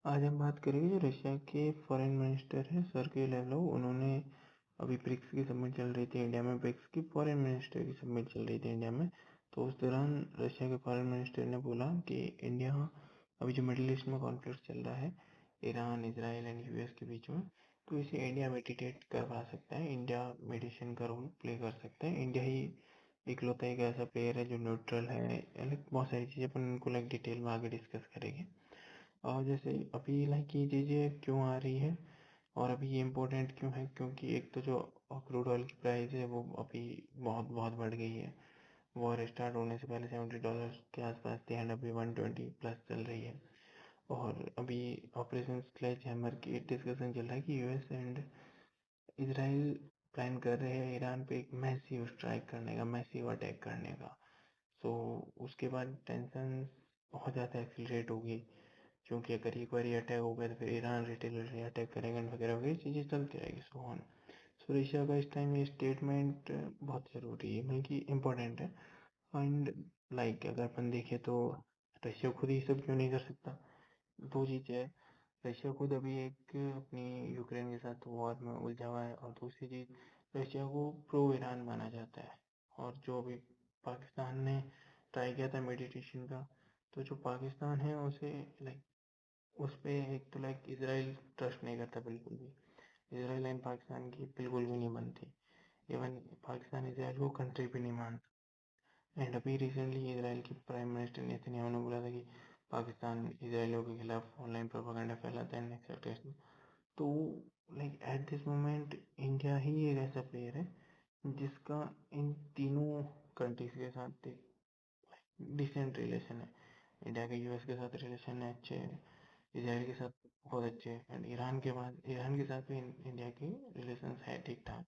आज हम बात करेंगे जो रशिया के फॉरेन मिनिस्टर हैं सर्गेई लावरोव। उन्होंने अभी ब्रिक्स की समिट चल रही थी इंडिया में, ब्रिक्स की फॉरेन मिनिस्टर की समिट चल रही थी इंडिया में। तो उस दौरान रशिया के फॉरेन मिनिस्टर ने बोला कि इंडिया अभी जो मिडिल ईस्ट में कॉन्फ्लिक्ट चल रहा है ईरान इसराइल एंड यूएस के बीच में, तो इसे इंडिया मेडिटेट करवा सकता है, इंडिया मेडिटेशन का रोल प्ले कर सकता है। इंडिया ही इकलौता एक ऐसा प्लेयर है जो न्यूट्रल है। लाइक बहुत सारी चीज़ें अपन उनको लाइक डिटेल में आगे डिस्कस करेंगे। और जैसे अभी लाइक ये चीज़ें क्यों आ रही है और अभी ये इम्पोर्टेंट क्यों है, क्योंकि एक तो जो क्रूड ऑयल की प्राइस है वो अभी बहुत बहुत बढ़ गई है। वॉर स्टार्ट होने से पहले $70 के आसपास थी एंड अभी 120 प्लस चल रही है। और अभी ऑपरेशन स्लेज हैमर की डिस्कशन चल रहा है कि यूएस एंड इसराइल प्लान कर रहे हैं ईरान पे एक मैसिव स्ट्राइक करने का, मैसिव अटैक करने का। सो उसके बाद टेंशन बहुत ज़्यादा एक्सीलरेट होगी, क्योंकि अगर एक बार अटैक हो गया तो फिर ईरान रिटेलिटरी अटैक करेगा वगैरह वगैरह चीज़ें चलती रहेगी सो ऑन। सो रशिया का इस टाइम ये स्टेटमेंट बहुत ज़रूरी है, बल्कि इम्पोर्टेंट है। एंड लाइक अगर अपन देखें तो रशिया खुद ही सब क्यों नहीं कर सकता। दो चीज़ें है, रशिया खुद अभी एक अपनी यूक्रेन के साथ वॉर में उलझा हुआ है, और दूसरी चीज़ रशिया को प्रो ईरान माना जाता है। और जो अभी पाकिस्तान ने ट्राई किया था मेडिटेशन का, तो जो पाकिस्तान है उसे लाइक उस पे एक तो लाइक इसराइल ट्रस्ट नहीं करता बिल्कुल भी। इसराइल एंड पाकिस्तान की बिल्कुल भी नहीं बनती। इवन पाकिस्तान इसराइल को कंट्री भी नहीं मानता। एंड अभी रिसेंटली इसराइल की प्राइम मिनिस्टर नेतन्याहू ने बोला था कि पाकिस्तान इसराइलियों के खिलाफ ऑनलाइन प्रोपेगेंडा फैलाता है एक्सेट्रा। तो like at this moment India ही एक ऐसा प्लेयर है जिसका इन तीनों कंट्रीज के साथ एक डिसेंट रिलेशन है। इंडिया के यूएस के साथ रिलेशन है अच्छे, इसराइल के साथ बहुत अच्छे, एंड ईरान के बाद ईरान के साथ भी इंडिया के रिलेशन है ठीक ठाक।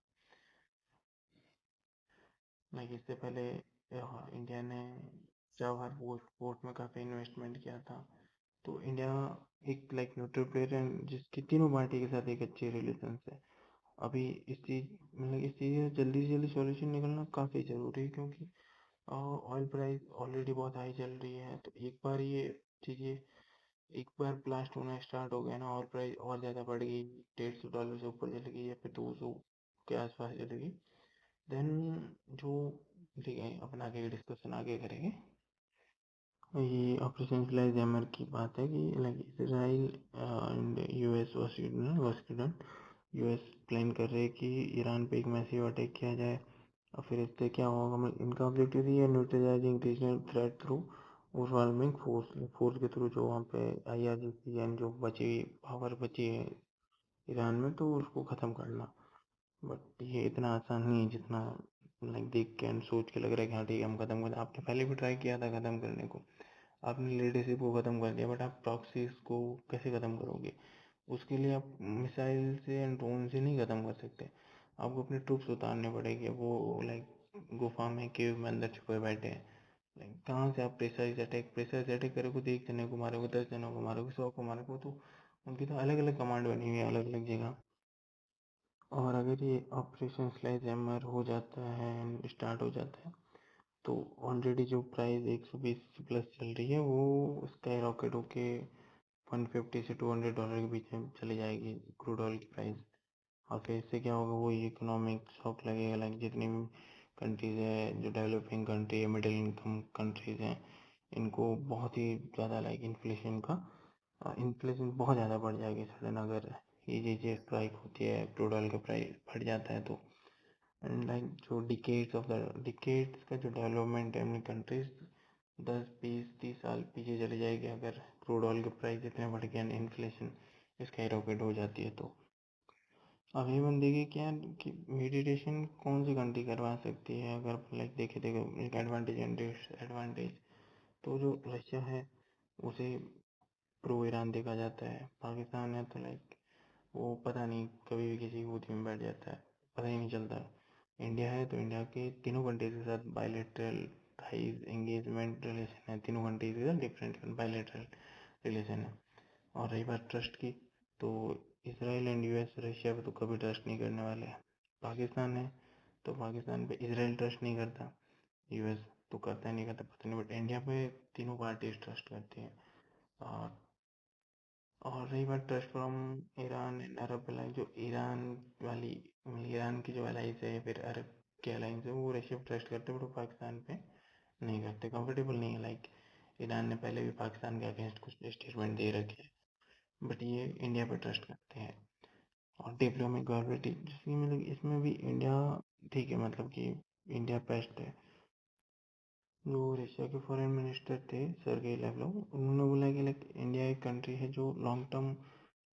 लाइक इससे पहले इंडिया ने जवाहर पोर्ट में काफ़ी इन्वेस्टमेंट किया था। तो इंडिया एक लाइक न्यूट्रल प्लेयर है जिसकी तीनों पार्टी के साथ एक अच्छे रिलेशन है। अभी इस चीज़ मतलब इस चीज़ का जल्दी से जल्दी सॉल्यूशन निकलना काफ़ी ज़रूरी है, क्योंकि ऑयल प्राइस ऑलरेडी बहुत हाई चल रही है। तो एक बार ये चीज़ें एक बार ब्लास्ट होना स्टार्ट हो गया ना, ऑयल प्राइस और ज़्यादा बढ़ गई, $150 से ऊपर चली गई या फिर 200 के आसपास चली गई, देन जो ठीक है अपन आगे डिस्कशन आगे करेंगे। ये ऑपरेशन स्लेज हैमर की बात है कि like Israel and US Washington US plan कर रहे हैं कि ईरान पे एक मैसिव अटैक किया जाए। और फिर इससे क्या होगा, मतलब इनका ऑब्जेक्टिव ये है neutralising regional threat through overwhelming force के थ्रू, जो वहाँ पे आईआरजीसी एंड जो बची पावर बची है ईरान में, तो उसको ख़त्म करना। बट ये इतना आसान नहीं है जितना लाइक देख के एंड सोच के लग रहा है कि हाँ ठीक है हम ख़त्म कर। आपने पहले भी ट्राई किया था ख़त्म करने को, आपने लीडरशिप को ख़त्म कर दिया, बट आप प्रॉक्सीज को कैसे ख़त्म करोगे। उसके लिए आप मिसाइल से एंड ड्रोन से नहीं ख़त्म कर सकते। आपको अपने ट्रूप्स उतारने पड़ेंगे, वो लाइक गुफा में केव में अंदर छुपे बैठे हैं। लाइक कहाँ से आप प्रेशराइज अटैक करोगे तो एक जने को मारोगे, 10 जनों को मारोगे, 100 को मारोगे। तो उनकी तो अलग अलग कमांड बनी हुई है अलग अलग जगह। और अगर ये ऑपरेशन स्लेज हैमर हो जाता है एंड स्टार्ट हो जाता है, तो ऑलरेडी जो प्राइस 120 प्लस चल रही है वो स्काई रॉकेट होके 150 से $200 के बीच में चली जाएगी क्रूड ऑयल की प्राइस। और फिर इससे क्या होगा, वो इकोनॉमिक शॉक लगेगा। लाइक जितनी भी कंट्रीज़ है जो डेवलपिंग कंट्री है, मिडिल इनकम कंट्रीज़ हैं, इनको बहुत ही ज़्यादा लाइक इन्फ्लेशन बहुत ज़्यादा बढ़ जाएगी सडन, अगर ये चीज़ें स्ट्राइक होती है, क्रूड ऑयल का प्राइस बढ़ जाता है तो। एंड लाइक जो डिकेड्स का जो डेवलपमेंट है अपनी कंट्रीज 10 20 30 साल पीछे चली जाएगी, अगर क्रूड ऑयल के प्राइस इतने बढ़ गए, इन्फ्लेशन स्काई रॉकेट हो जाती है तो। अब ये बंदे की क्या कि मेडिटेशन कौन सी कंट्री करवा सकती है, अगर लाइक देखे देखो एक एडवांटेज एंड डिसएडवांटेज। तो जो रशिया है उसे प्रो ईरान देखा जाता है, पाकिस्तान है तो लाइक वो पता नहीं कभी भी किसी की गोदी में बैठ जाता है, पता ही नहीं चलता। इंडिया है तो इंडिया के तीनों कंट्रीज के साथ बायलैटरल हाई एंगेजमेंट रिलेशन है, तीनों कंट्रीज के साथ डिफरेंट बायलैटरल रिलेशन है। और रही बात ट्रस्ट की, तो इसराइल एंड यूएस रशिया पे तो कभी ट्रस्ट नहीं करने वाले हैं। पाकिस्तान है तो पाकिस्तान पे इसराइल ट्रस्ट नहीं करता, यूएस तो करता ही नहीं करता, पता नहीं, बट इंडिया पे तीनों पार्टीज ट्रस्ट करती हैं। और और रही बात trust from Iran and Arab alliance, जो ईरान वाली ईरान की जो अलाइंस है या फिर अरब के अलाइंस है वो रशिया पे ट्रस्ट करते हैं, बट वो पाकिस्तान पे नहीं करते, कंफर्टेबल नहीं है। लाइक ईरान ने पहले भी पाकिस्तान के अगेंस्ट कुछ स्टेटमेंट दे रखे हैं, बट ये इंडिया पे ट्रस्ट करते हैं। और डिप्लोमेटिक गवर्नमेंट मतलब इसमें भी इंडिया ठीक है, मतलब कि इंडिया बेस्ट है। जो रशिया के फॉरेन मिनिस्टर थे सर्गेई लावरोव, उन्होंने बोला कि लाइक इंडिया एक कंट्री है जो लॉन्ग टर्म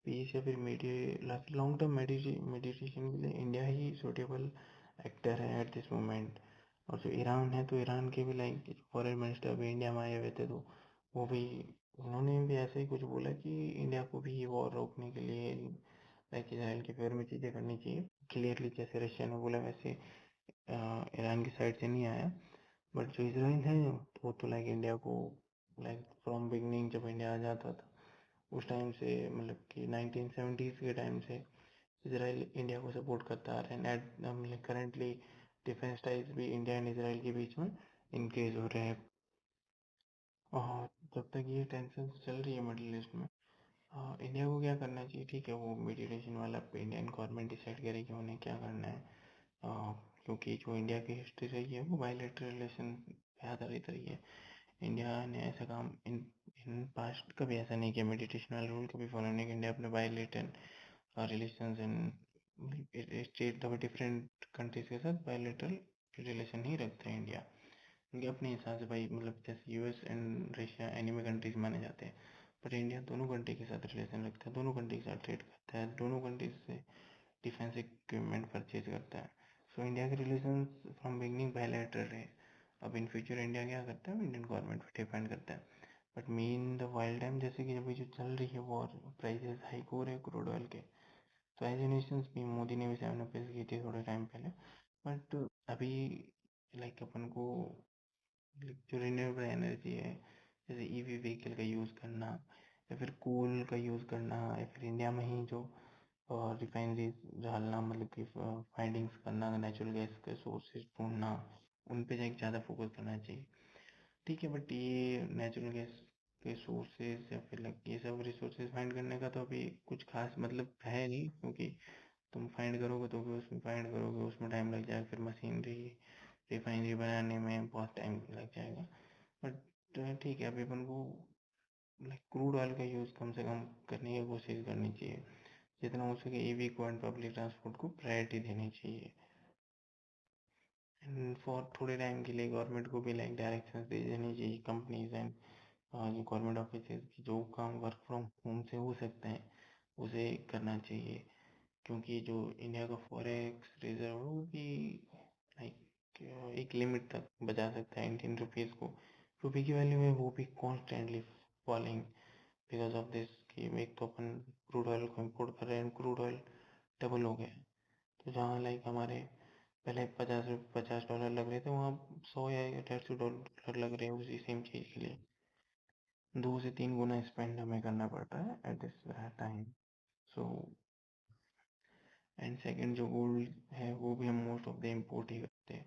पीस या फिर लॉन्ग टर्म मेडिटेशन के लिए इंडिया ही सूटेबल एक्टर है एट दिस मोमेंट। और जो ईरान है, तो ईरान के भी लाइक फॉरेन मिनिस्टर भी इंडिया में आए हुए थे, तो वो भी उन्होंने भी ऐसे ही कुछ बोला कि इंडिया को भी ये वॉर रोकने के लिए लाइक इसराइल के फेवर में चीज़ें करनी चाहिए। क्लियरली जैसे रशिया ने बोला वैसे ईरान की साइड से नहीं आया। बट जो इसराइल है वो तो लाइक इंडिया को लाइक फ्रॉम बिगनिंग जब इंडिया आ जाता था उस टाइम से, मतलब कि 1970s के टाइम से इसराइल इंडिया को सपोर्ट करता आ रहा है। मतलब करेंटली डिफेंस टाइज भी इंडिया एंड इसराइल के बीच में इंक्रीज हो रहे हैं। और जब तक ये टेंशन चल रही है मिडिल ईस्ट में, इंडिया को क्या करना चाहिए, ठीक है वो मीडिएशन वाला इंडियन गवर्नमेंट डिसाइड करेगी उन्हें क्या करना है। क्योंकि जो इंडिया की हिस्ट्री रही है वो बायलैटरल रिलेशन पे आधारित रही है। इंडिया ने ऐसा काम इन पास्ट कभी ऐसा नहीं किया, मेडिटेशन वाला रूल कभी फॉलो नहीं किया। इंडिया अपने bilateral relations in state of different countries के साथ बायलैटरल रिलेशन ही रखते हैं इंडिया। उनके अपने हिसाब से भाई, मतलब जैसे US and Russia enemy countries माने जाते हैं, बट इंडिया दोनों कंट्री के साथ रिलेशन रखता है, दोनों कंट्री के साथ ट्रेड करता है, दोनों कंट्रीज से डिफेंस इक्विपमेंट परचेज करता है। सो इंडिया के रिलेशन फ्रॉम बिगनिंग बायलैटरल रहे। अब इन फ्यूचर इंडिया क्या करता है, इंडियन गवर्नमेंट पे डिपेंड करता है। But mean the wild time, जैसे कि अभी जो चल रही है वॉर, प्राइसेस हाइक हो रहे हैं क्रूड ऑयल के, तो एज नेशंस भी मोदी ने भी 7 रुपीज़ की थी थोड़े टाइम पहले। बट अभी लाइक अपन को जो रिन्यूएबल एनर्जी है, जैसे ईवी व्हीकल का यूज़ करना या फिर कोल का यूज़ करना, या फिर इंडिया में ही जो रिफाइनरीज डालना, मतलब कि फाइंडिंग्स करना, नेचुरल गैस के सोर्सेज ढूंढना, उन पे जाके ज़्यादा फोकस करना चाहिए। ठीक है, बट ये नेचुरल गैस के सोर्सेज या फिर लाइक ये सब रिसोर्सेज फाइंड करने का तो अभी कुछ खास मतलब है नहीं, क्योंकि तुम फाइंड करोगे तो भी उसमें फाइंड करोगे उसमें टाइम लग जाएगा, फिर मशीनरी रिफाइनरी बनाने में बहुत टाइम लग जाएगा। बट ठीक है, अभी अपन को लाइक क्रूड ऑयल का यूज़ कम से कम करने की कोशिश करनी चाहिए, जितना हो सके ईवी को एंड पब्लिक ट्रांसपोर्ट को प्रायोरिटी देनी चाहिए। एंड फॉर थोड़े टाइम के लिए गवर्नमेंट को भी लाइक डायरेक्शंस दे देनी चाहिए कंपनीज एंड जो गवर्नमेंट ऑफिस की जो काम वर्क फ्रॉम होम से हो सकते हैं उसे करना चाहिए। क्योंकि जो इंडिया का फॉरेक्स रिजर्व है वो भी लाइक एक लिमिट तक बचा सकता है इंडियन रुपीज़ को। रुपये की वैल्यू है वो भी constantly falling because of this, कि एक तो अपन क्रूड ऑयल को इम्पोर्ट कर रहे हैं, क्रूड ऑयल डबल हो गया। तो जहाँ लाइक हमारे पहले $50 लग रहे थे, वहाँ 100 या 150 डॉलर लग रहे हैं उसी सेम चीज़ के लिए। 2 से 3 गुना स्पेंड हमें करना पड़ता है at this time. So and second, जो गोल्ड है वो भी हम मोस्ट ऑफ द इम्पोर्ट ही करते हैं,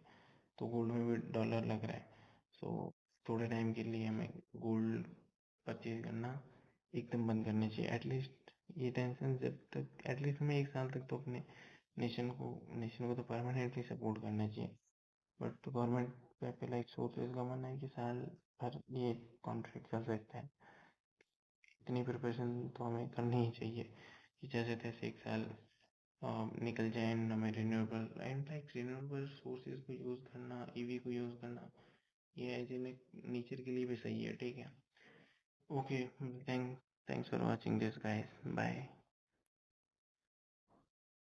तो गोल्ड में भी डॉलर लग रहा है। सो थोड़े टाइम के लिए हमें गोल्ड परचेज करना एकदम बंद करनी चाहिए एटलीस्ट। ये टेंशन जब तक एटलीस्ट हमें 1 साल तक तो अपने नेशन को तो परमानेंटली सपोर्ट करना चाहिए। बट गवर्नमेंट पे लाइक सोर्सेज का मानना है कि साल भर ये कॉन्फ्लिक्ट चल सकता है। इतनी प्रिपरेशन तो हमें करनी ही चाहिए कि जैसे तैसे 1 साल निकल जाए एंड हमें रिन्यूएबल सोर्सेज को यूज़ करना, ईवी को यूज़ करना, ये एज इन नेचर के लिए भी सही है। ठीक है, okay, thanks for watching this guys, bye.